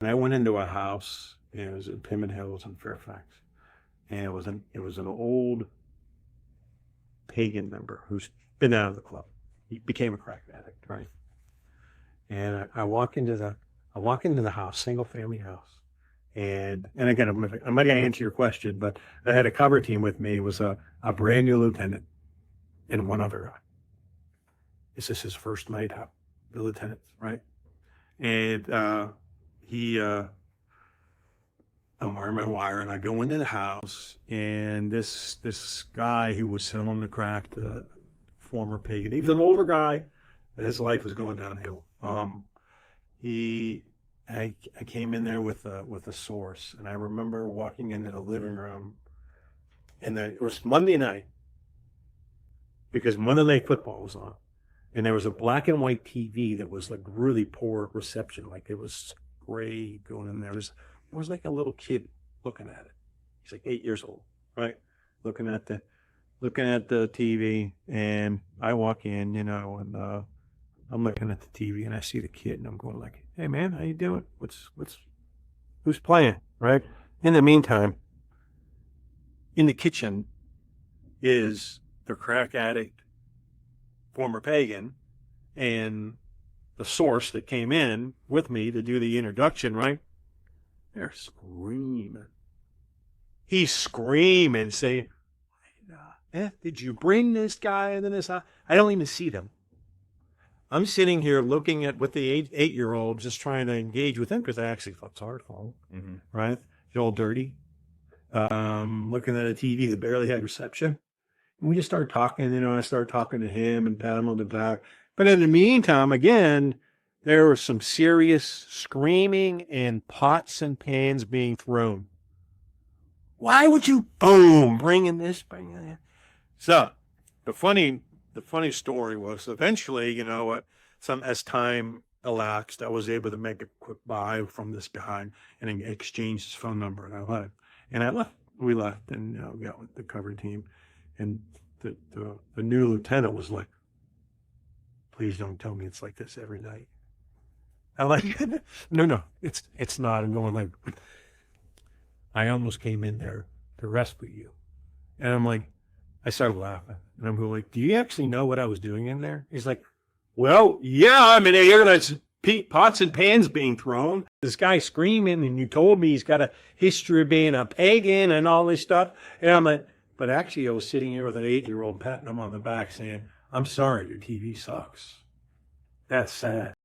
And I went into a house, and it was in Pymon Hills in Fairfax, and it was an old pagan member who's been out of the club. He became a crack addict, right? And I walk into the house, single family house, and again, I'm going to answer your question, but I had a cover team with me. It was a brand new lieutenant and one other guy. This is his first night out, the lieutenant, right? And I'm wearing my wire, and I go into the house, and this guy who was selling the crack, the former pagan, he was an older guy, but his life was going downhill. I came in there with a source, and I remember walking into the living room, and it was Monday night because Monday Night Football was on, and there was a black and white TV that was like really poor reception, like it was gray going in there. There was like a little kid looking at it. He's like 8 years old, right? Looking at the TV, and I walk in, and I'm looking at the TV, and I see the kid, and I'm going like, "Hey man, how you doing? Who's playing?" Right? In the meantime, in the kitchen is the crack addict, former pagan, and the source that came in with me to do the introduction, right? They're screaming. He's screaming, saying, "Did you bring this guy into this house?" I don't even see them. I'm sitting here looking at with the 8-year-old, just trying to engage with him because I actually felt sorry for him, right? He's all dirty. Looking at a TV that barely had reception. And we just started talking, I started talking to him and pat him on the back. But in the meantime, again, there was some serious screaming and pots and pans being thrown. Why would you, boom, bringing that? So the funny story was eventually, as time elapsed, I was able to make a quick buy from this guy and exchange his phone number, and I left. We left, and got with the cover team, and the new lieutenant was like, "Please don't tell me it's like this every night." I'm like, no, it's not. I'm going like, I almost came in there to rescue you, and I'm like, I started laughing, and I'm going like, "Do you actually know what I was doing in there?" He's like, "Well, yeah, I mean, you're gonna pots and pans being thrown. This guy screaming, and you told me he's got a history of being a pagan and all this stuff." And I'm like, but actually, I was sitting here with an 8-year-old patting him on the back saying, "I'm sorry, your TV sucks." That's sad.